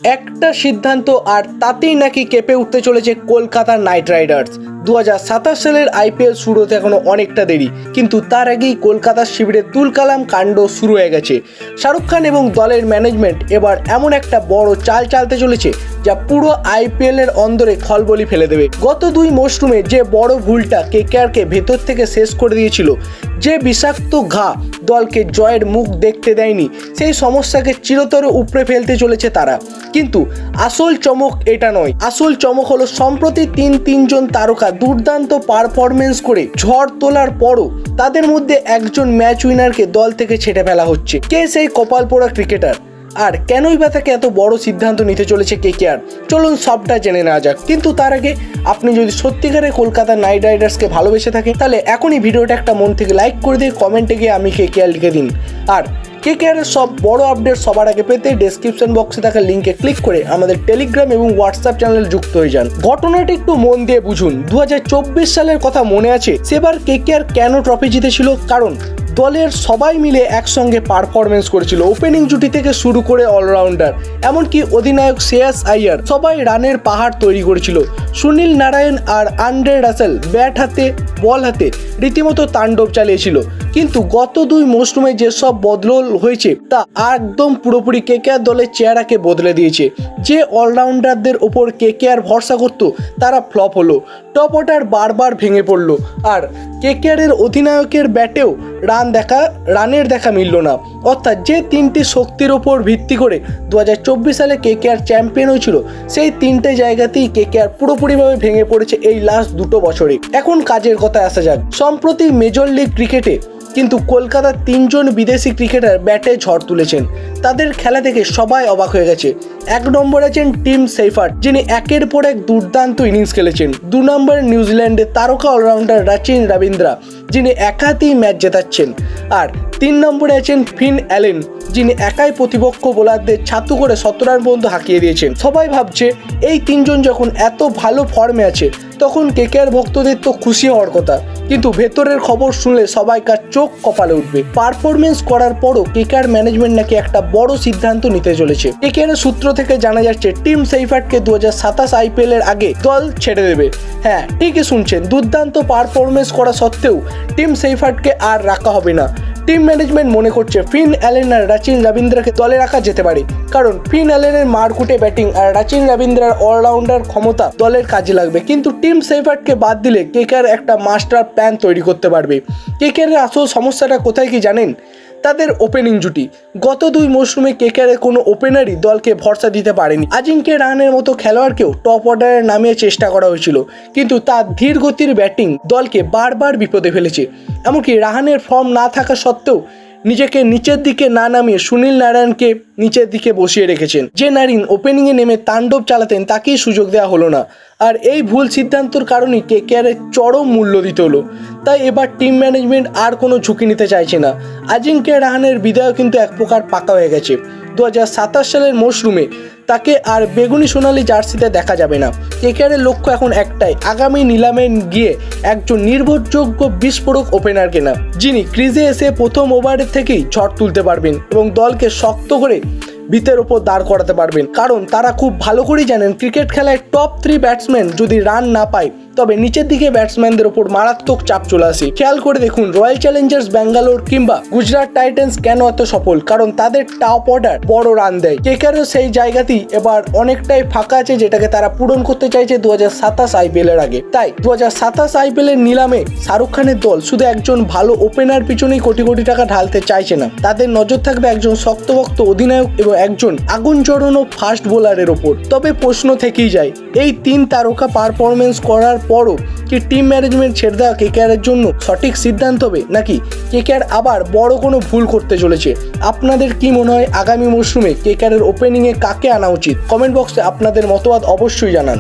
একটা সিদ্ধান্ত আর তাতেই নাকি কেঁপে উঠতে চলেছে কলকাতা নাইট রাইডার্স। 2027 সালের আইপিএল শুরু হতে এখনো অনেকটা দেরি, কিন্তু তার আগেই কলকাতার শিবিরে তুলকালাম কাণ্ড শুরু হয়ে গেছে। শাহরুখ খান এবং দলের ম্যানেজমেন্ট এবার এমন একটা বড় চাল চালতে চলেছে যা পুরো আইপিএল এর অন্দরে খলবলি ফেলে দেবে। গত দুই মরশুমে যে বড় ভুলটা কেকেআরকে ভেতর থেকে শেষ করে দিয়েছিল, যে বিষাক্ত ঘা দলকে জয়ের মুখ দেখতে দেয়নি, সেই সমস্যাকে চিরতর উপড়ে ফেলতে চলেছে তারা। কিন্তু আসল চমক এটা নয়, আসল চমক হলো সম্প্রতি তিনজন তারকা দুর্দান্ত পারফরমেন্স করে ঝড় তোলার পরও তাদের মধ্যে একজন ম্যাচ উইনারকে দল থেকে ছেঁটে ফেলা হচ্ছে। কে সেই কপাল পোড়া ক্রিকেটার, আর কেনই বা তাকে এত বড় সিদ্ধান্ত নিতে চলেছে কেকেআর? চলুন সবটা জেনে নেওয়া যাক। কিন্তু তার আগে আপনি যদি সত্যিকারে কলকাতা নাইট রাইডার্সকে ভালোবেসে থাকেন, তাহলে এখনই ভিডিওটা একটা মন থেকে লাইক করে দিয়ে কমেন্টে গিয়ে আমি কেকেআর লিখে দিন। আর কেকেআরের সব বড় আপডেট সবার আগে পেতে ডেসক্রিপশন বক্সে থাকা লিঙ্কে ক্লিক করে আমাদের টেলিগ্রাম এবং হোয়াটসঅ্যাপ চ্যানেলে যুক্ত হয়ে যান। ঘটনাটা একটু মন দিয়ে বুঝুন। 2024 সালের কথা মনে আছে? সেবার কেকেআর কেন ট্রফি জিতেছিল? কারণ দলের সবাই মিলে একসঙ্গে পারফরমেন্স করেছিল। ওপেনিং জুটি থেকে শুরু করে অলরাউন্ডার, এমনকি অধিনায়ক শ্রেয়াস আইয়ার, সবাই রানের পাহাড় তৈরি করেছিল। সুনীল নারায়ণ আর আন্দ্রে রাসেল ব্যাট হাতে বল হাতে রীতিমতো তাণ্ডব চালিয়েছিল। কিন্তু গত দুই মৌসুমে যেসব বদল হয়েছে তা একদম পুরোপুরি কেকেআর দলের চেহারাকে বদলে দিয়েছে। যে অলরাউন্ডারদের ওপর কেকেআর ভরসা করত তারা ফ্লপ হলো, টপ অর্ডার বারবার ভেঙে পড়লো, আর কেকেআরের অধিনায়কের ব্যাটেও রানের দেখা মিলল না। অর্থাৎ যে তিনটি শক্তির ওপর ভিত্তি করে 2024 সালে কেকেআর চ্যাম্পিয়ন হয়েছিল, সেই তিনটে জায়গাতেই কেকেআর পুরোপুরিভাবে ভেঙে পড়েছে এই লাস্ট দুটো বছরে। এখন কাজের কথায় আসা যাক। সম্প্রতি মেজর লিগ ক্রিকেটে কিন্তু কলকাতার তিনজন বিদেশি ক্রিকেটার ব্যাটে ঝড় তুলেছেন। তাদের খেলা থেকে সবাই অবাক হয়ে গেছে। 1 নম্বরে আছেন টিম সেইফার্ট, যিনি একের পর এক দুর্দান্ত ইনিংস খেলেছেন। 2 নম্বরে নিউজিল্যান্ডের তারকা অলরাউন্ডার রাচিন রবীন্দ্রা, যিনি একাতেই ম্যাচ জেতাচ্ছেন। আর 3 নম্বরে আছেন ফিন অ্যালেন, যিনি একাই প্রতিপক্ষ বোলারদের ছাতু করে 17 রান পর্যন্ত হাঁকিয়ে দিয়েছেন। সবাই ভাবছে এই তিনজন যখন এত ভালো ফর্মে আছে, তখন কেকেআর ভক্তদের তো খুশি হওয়ার কথা। কিন্তু ভেতরের খবর শুনলে সবাইকার চোখ কপালে উঠবে। পারফরমেন্স করার পরও কেকেআর ম্যানেজমেন্ট নাকি একটা বড় সিদ্ধান্ত নিতে চলেছে। কেকেআর সূত্র থেকে জানা যাচ্ছে টিম সেইফার্টকে 2027 আইপিএল এর আগে দল ছেড়ে দেবে। হ্যাঁ, ঠিকই শুনছেন, দুর্দান্ত পারফরমেন্স করা সত্ত্বেও টিম সেইফার্টকে আর রাখা হবে না। টিম ম্যানেজমেন্ট মনে করছে ফিন অ্যালেন আর রাচিন রবীন্দ্রাকে দলে রাখা যেতে পারে, কারণ ফিন অ্যালেনের মারকুটে ব্যাটিং আর রাচিন রবীন্দ্রার অলরাউন্ডার ক্ষমতা দলের কাজে লাগবে। কিন্তু টিম সেইফার্টকে বাদ দিলে কেকেআর একটা মাস্টার প্ল্যান তৈরি করতে পারবে। কেকেআরের আসল সমস্যাটা কোথায় কি জানেন? তাদের ওপেনিং জুটি। গত দুই মৌসুমে কেকেআরের কোনো ওপেনারই দলকে ভরসা দিতে পারেনি। আজিঙ্কে রাহানের মতো খেলোয়াড়কেও টপ অর্ডারে নামিয়ে চেষ্টা করা হয়েছিল, কিন্তু তার ধীর গতির ব্যাটিং দলকে বারবার বিপদে ফেলেছে। এমনকি রাহানের ফর্ম না থাকা সত্ত্বেও নিজেকে নিচের দিকে না নামিয়ে সুনীল নারায়ণকে নিচের দিকে বসিয়ে রেখেছেন। যে নারিন ওপেনিংয়ে নেমে তাণ্ডব চালাতেন, তাকেই সুযোগ দেওয়া হলো না। আর এই ভুল সিদ্ধান্তর কারণেই কেকেআরের চরম মূল্য দিতে হলো। তাই এবার টিম ম্যানেজমেন্ট আর কোনো ঝুঁকি নিতে চাইছে না। আজিঙ্কে রাহানের বিদায় কিন্তু এক প্রকার পাকা হয়ে গেছে। 2027 সালের মরশুমে তাকে আর বেগুনি সোনালি জার্সিতে দেখা যাবে না। কেকেআরের লক্ষ্য এখন একটাই, আগামী নিলামে গিয়ে একজন নির্ভরযোগ্য বিস্ফোরক ওপেনার কেনা, যিনি ক্রিজে এসে প্রথম ওভারের থেকেই ঝড় তুলতে পারবেন এবং দলকে শক্ত করে ভিতের ওপর দাঁড় করাতে পারবেন। কারণ তারা খুব ভালো করেই জানেন, ক্রিকেট খেলায় টপ 3 ব্যাটসম্যান যদি রান না পায়, তবে নিচের দিকে ব্যাটসম্যানদের ওপর মারাত্মক চাপ চলে আসে। খেয়াল করে দেখুন, রয়্যাল চ্যালেঞ্জার্স ব্যাঙ্গালোর কিংবা গুজরাট টাইটান্স কেন এত সফল? কারণ তাদের টপ অর্ডার বড় রান দেয়। কেকেআরও সেই জায়গাতেই এবার অনেকটাই ফাঁকা আছে, যেটাকে তারা পূরণ করতে চাইছে 2027 আইপিএল এর আগে। তাই 2027 আইপিএল এর নিলামে শাহরুখ খানের দল শুধু একজন ভালো ওপেনার পিছনেই কোটি কোটি টাকা ঢালতে চাইছে না। তাদের নজর থাকবে একজন শক্তভক্ত অধিনায়ক এবং একজন আগুন জড়ানো ফাস্ট বোলারের ওপর। তবে প্রশ্ন থেকেই যায়, এই 3 তারকা পারফরমেন্স করার পরও কি টিম ম্যানেজমেন্ট ছেড়ে দেওয়া কেকেআরের জন্য সঠিক সিদ্ধান্ত হবে, নাকি কেকেআর আবার বড় কোনো ভুল করতে চলেছে? আপনাদের কি মনে হয় আগামী মরশুমে কেকেআরের ওপেনিংয়ে কাকে আনা উচিত? কমেন্ট বক্সে আপনাদের মতবাদ অবশ্যই জানান।